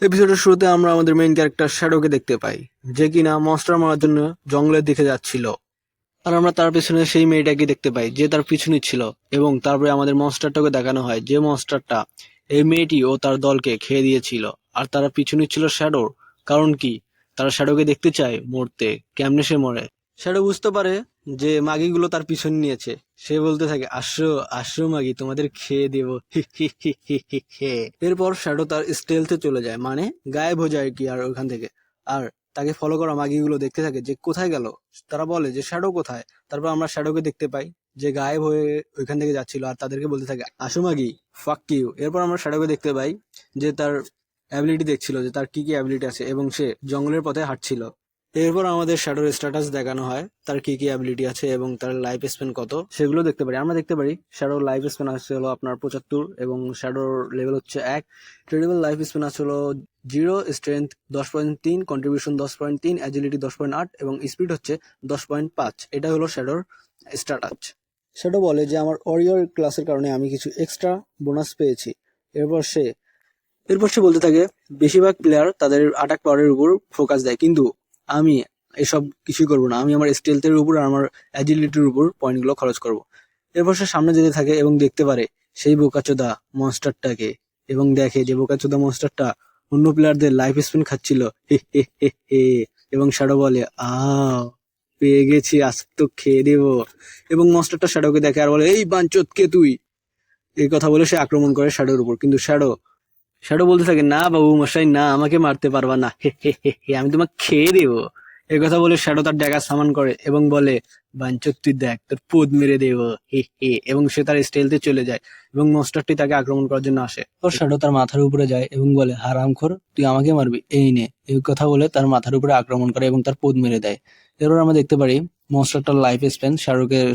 এপিসোডের শুরুতে আমরা আমাদের মেইন ক্যারেক্টার শ্যাডোকে দেখতে পাই, যে কিনা মনস্টার মারার জন্য জঙ্গলের দিকে যাচ্ছিল। আর আমরা তার পিছনে সেই মেয়েটাকে দেখতে পাই যে তার পিছু নিচ্ছিল, এবং তারপরে আমাদের মনস্টারটাকে দেখানো হয় যে মনস্টারটা এই মেয়েটি ও তার দলকে খেয়ে দিয়েছিল। আর তারা পিছু নিচ্ছিল শ্যাডোর। কারণ কি? তারা শ্যাডোকে দেখতে চায় মরতে, কেমনে সে মরে। শ্যাডো বুঝতে পারে যে মাগিগুলো তার পিছন নিয়েছে। সে বলতে থাকে, আসো আসো মাগি, তোমাদের খেয়ে দেবো, হি হি হি হি হি হে। এরপর শ্যাডো তার স্টেলথে চলে যায়, মানে গায়েব হয়ে যায় আর কি, আর ওখান থেকে। আর তাকে ফলো করা মাগিগুলো দেখতে থাকে যে কোথায় গেল। তারা বলে যে শ্যাডো কোথায়। তারপর আমরা শ্যাডোকে দেখতে পাই যে গায়েব হয়ে ওইখান থেকে যাচ্ছিল, আর তাদেরকে বলতে থাকে, আসো মাগি, ফাক ইউ। এরপর আমরা শ্যাডোকে দেখতে পাই যে তার অ্যাবিলিটি দেখছিল, যে তার কি কি অ্যাবিলিটি আছে, এবং সে জঙ্গলের পথে হাঁটছিল। এরপর আমাদের শ্যাডোর স্ট্যাটাস দেখানো হয়, তার কি কি অ্যাবিলিটি আছে এবং তার লাইফ স্প্যান কত, সেগুলো দেখতে পারি। আমরা দেখতে পারি শ্যাডোর লাইফ স্প্যান আছে হলো আপনার 75, এবং শ্যাডোর লেভেল হচ্ছে 1। ট্রেডেবল লাইফ স্প্যান আছে হলো 0, স্ট্রেংথ 10.3, কন্ট্রিবিউশন 10.3, অ্যাজিলিটি 10.8 এবং স্পিড হচ্ছে 10.5। এটা হলো শ্যাডোর স্ট্যাটাস। শ্যাডো বলে যে আমার ওরিয়র ক্লাসের কারণে আমি কিছু এক্সট্রা বোনাস পেয়েছি। এরপর সে এরপর সে বলতে থাকে, বেশিরভাগ প্লেয়ার তাদের অ্যাটাক পাওয়ারের উপর ফোকাস দেয়, কিন্তু আমি এসব কিছুই করবো না। আমি আমার স্টেলথের উপর আর আমার অ্যাজিলিটির উপর পয়েন্টগুলো খরচ করব। এরপর সে সামনে যেতে থাকে এবং দেখতে পারে সেই বোকাচোদা মনস্টারটাকে, এবং দেখে যে বোকাচোদা মনস্টারটা অন্য প্লেয়ারদের লাইফ স্পিন খাচ্ছিল, হে হে হে হে। এবং শ্যাডো বলে, পেয়ে গেছি, আজ তো খেয়ে দেবো। এবং মনস্টারটা শ্যাডোকে দেখে আর বলে, এই বাঞ্চোত কে তুই? এই কথা বলে সে আক্রমণ করে শ্যাডোর উপর, কিন্তু শ্যাডো শ্যাডো বলতে থাকে, না বাবু মশাই, না, আমাকে মারতে পারবা না, হে হে হে হে, আমি তোমাকে খেয়ে দেবো। এই কথা বলে শ্যাডো তার ড্যাগার সামান করে এবং বলে, বাঞ্চোত তুই দেখ, তোর পোদ মেরে দেবো, হে হে। এবং সে তার স্টেলতে চলে যায়, এবং মনস্টারটি তাকে আক্রমণ করার জন্য আসে। তো শ্যাডো তার মাথার উপরে যায় এবং বলে, হারামখোর, তুই আমাকে মারবি, এই নে। এই কথা বলে তার মাথার উপরে আক্রমণ করে এবং তার পোদ মেরে দেয়। এরপর আমরা দেখতে পারি মনস্টারটার লাইফ স্প্যান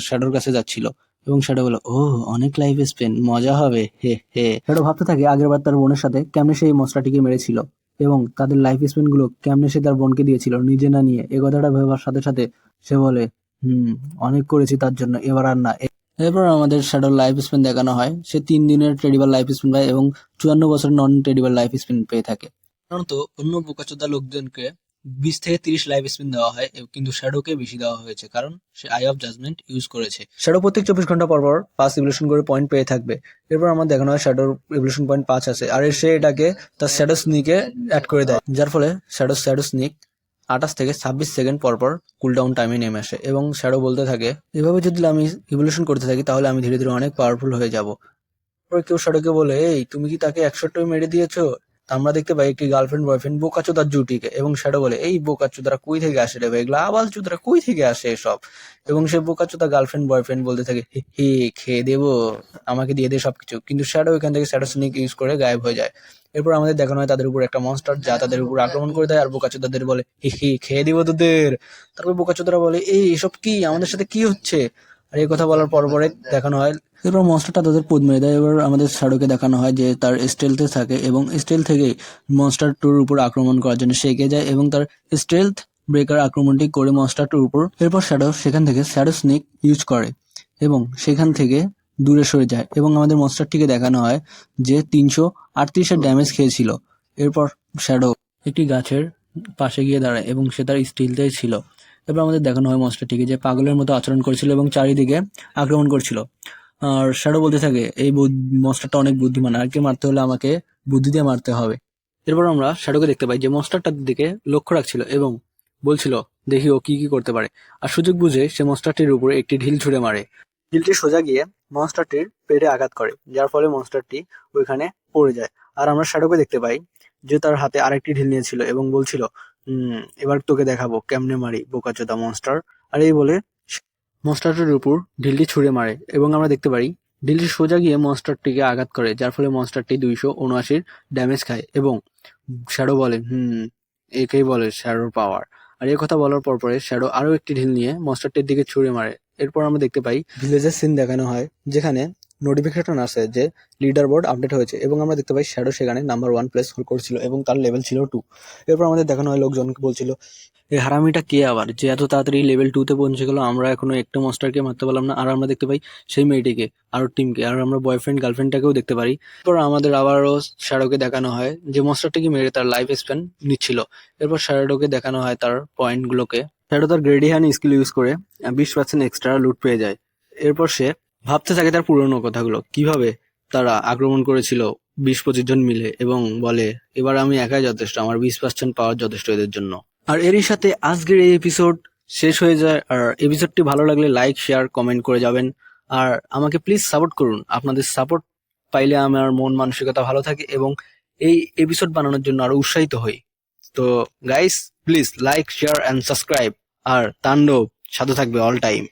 শ্যাডোর কাছে যাচ্ছিল, এবং শ্যাডো বলে, ও, অনেক লাইফ স্পেন, মজা হবে, হে হে। শ্যাডো ভাবতে থাকে আগেরবার তার বোনের সাথে কেমনে সেই মশলাটিকে মেরেছিল, এবং তাদের লাইফ স্পেন গুলো কেমনে সে তার বোনকে দিয়েছিল নিজে না নিয়ে। এ কথাটা ভাবার সাথে সাথে সে বলে, অনেক করেছি তার জন্য, এবার আর না। এরপর আমাদের শ্যাডোর লাইফ স্পেন দেখানো হয়, সে 3 দিনের ট্রেডিবল লাইফ স্পেন পায় এবং 54 বছরের নন ট্রেডিবল লাইফ স্পেন পেয়ে থাকে। সাধারণত অন্য বোকাচোদা লোকজনকে 20 থেকে 30 লাইফ স্পিন দেওয়া হয়, কিন্তু শ্যাডোকে বেশি দেওয়া হয়েছে, কারণ say I of judgement use করেছে। শ্যাডো প্রত্যেক 24 ঘন্টা পর পর 5 ইভলিউশন করে পয়েন্ট পেয়ে থাকবে। এরপর আমার দেখানো হয় শ্যাডোর ইভলিউশন পয়েন্ট 5 আছে, আর সে এটাকে তার শ্যাডো স্নিকে অ্যাড করে দেয়, যার ফলে শ্যাডো স্নিক 28 থেকে 26 সেকেন্ড পর পর কুলডাউন টাইমে নেমে আসে। এবং শ্যাডো বলতে থাকে, এভাবে যদি আমি ইভলিউশন করতে থাকি তাহলে আমি ধীরে ধীরে অনেক পাওয়ারফুল হয়ে যাব। তারপর কেউ শ্যাডোকে বলে, এই তুমি কি তাকে 100টাই মেরে দিয়েছো? তা আমরা দেখতে পাই একটি গার্লফ্রেন্ড বয়ফ্রেন্ড বোকাচোদার জুটিকে, এবং শ্যাডো বলে, এই বোকাচোদারা কই থেকে আসে রে ভাই, এগুলা আবাল চোদারা কই থেকে আসে এসব? এবং সে বোকাচোদা গার্লফ্রেন্ড বয়ফ্রেন্ড বলতে থাকে, হে হে, খেয়ে দেবো, আমাকে দিয়ে দে সবকিছু। কিন্তু শ্যাডো এখান থেকে শ্যাডো স্নিক ইউজ করে গায়েব হয়ে যায়। এরপর আমাদের দেখানো হয় তাদের উপর একটা মনস্টার, যা তাদের উপর আক্রমণ করে দেয়, আর বোকাচোদাদের বলে, হি হি, খেয়ে দিব তোদের। তারপর বোকাচোদারা বলে, এই এসব কি, আমাদের সাথে কি হচ্ছে? আর এই কথা বলার পর পরে দেখানো হয়, এরপর মনস্টারটা তাদের পোদ মেরে দেয়। এবার আমাদের শ্যাডোকে দেখানো হয় যে তার স্টেলথে থাকে, এবং স্টেল থেকে মনস্টার টুর উপর আক্রমণ করার জন্য সে এগিয়ে যায়, এবং তার স্টেলথ ব্রেকার আক্রমণটি করে মনস্টার টুর উপর। এরপর শ্যাডো সেখান থেকে শ্যাডো স্নেক ইউজ করে এবং সেখান থেকে দূরে সরে যায়, এবং আমাদের মনস্টারটিকে দেখানো হয় যে 338-এর ড্যামেজ খেয়েছিল। এরপর শ্যাডো একটি গাছের পাশে গিয়ে দাঁড়ায় এবং সে তার স্টিলতে ছিল। এবার আমাদের দেখানো হয় মনস্টারটিকে যে পাগলের মতো আচরণ করেছিল এবং চারিদিকে আক্রমণ করছিল। আর শ্যাডো বলতে থাকে, এই মনস্টারটা অনেক বুদ্ধিমান, আর কে মারতে হলে আমাকে বুদ্ধি দিয়ে মারতে হবে। এরপর আমরা শ্যাডোকে দেখতে পাই যে মনস্টারটার দিকে লক্ষ্য রাখছিল এবং বলছিল, দেখি ও কি কি করতে পারে। আর সুযোগ বুঝে সে মনস্টারটির উপরে একটি ঢিল ছুঁড়ে মারে। ঢিলটি সোজা গিয়ে মনস্টারটির পেটে আঘাত করে, যার ফলে মনস্টারটি ওইখানে পড়ে যায়। আর আমরা শ্যাডোকে দেখতে পাই যে তার হাতে আরেকটি ঢিল নিয়েছিল এবং বলছিল, এবার তোকে দেখাবো কেমনে মারি বোকাচোদা মনস্টার। আর এই বলে মনস্টারটির উপর ঢিলটি ছুঁড়ে মারে, এবং আমরা দেখতে পারি ঢিলটি সোজা গিয়ে মনস্টারটিকে আঘাত করে, যার ফলে মনস্টারটি 279 ড্যামেজ খায়। এবং শ্যাডো বলে, একেই বলে শ্যাডোর পাওয়ার। আর এই কথা বলার পর পরে শ্যাডো আরো একটি ঢিল নিয়ে মনস্টারটির দিকে ছুঁড়ে মারে। এরপর আমরা দেখতে পাই ভিলেজের সিন দেখানো হয়, যেখানে নোটিফিকেশন আসে যে লিডার বোর্ড আপডেট হয়েছে এবং আমরা দেখতে পাই শ্যাডো সেখানে নাম্বার 1 প্লেস হোল্ড করছিল এবং তার লেভেল ছিল 2। এরপর আমাদের দেখানো হয় লোকজনকে বলছিল এই হারামিটা কে আবার যে এত তাড়াতাড়ি লেভেল 2 তে পৌঁছে গেল, আমরা এখনো একটা মনস্টারকে মারতে পারলাম না। আর আমরা দেখতে পাই সেই মেয়েটিকে আর টিমকে, আর আমরা বয়ফ্রেন্ড গার্লফ্রেন্ডটাকেও দেখতে পারি। এরপর আমাদের আবারও শ্যাডোকে দেখানো হয় যে মনস্টারটাকে মেরে তার লাইফ স্প্যান নিচ্ছিল। এরপর শ্যাডোকে দেখানো হয় তার পয়েন্ট গুলোকে। শ্যাডো তার গ্রেডিহান স্কিল ইউজ করে 20% এক্সট্রা লুট পেয়ে যায়। এরপর সে ভাবতে থাকে তার পুরনো কথাগুলো, কিভাবে তারা আক্রমণ করেছিল 20-25 জন মিলে, এবং বলে এবার আমি একাই যথেষ্ট, আমার 20% পাওয়ার যথেষ্ট এদের জন্য। আর এরই সাথে আজকের এই এপিসোড শেষ হয়ে যায়। আর এপিসোডটি ভালো লাগলে লাইক শেয়ার কমেন্ট করে যাবেন। আর আমাকে প্লিজ সাপোর্ট করুন, আপনাদের সাপোর্ট পাইলে আমার মন মানসিকতা ভালো থাকে এবং এই এপিসোড বানানোর জন্য আরো উৎসাহিত হই। তো guys please like share and subscribe. আর তাণ্ডব সাথে থাকবে অল টাইম।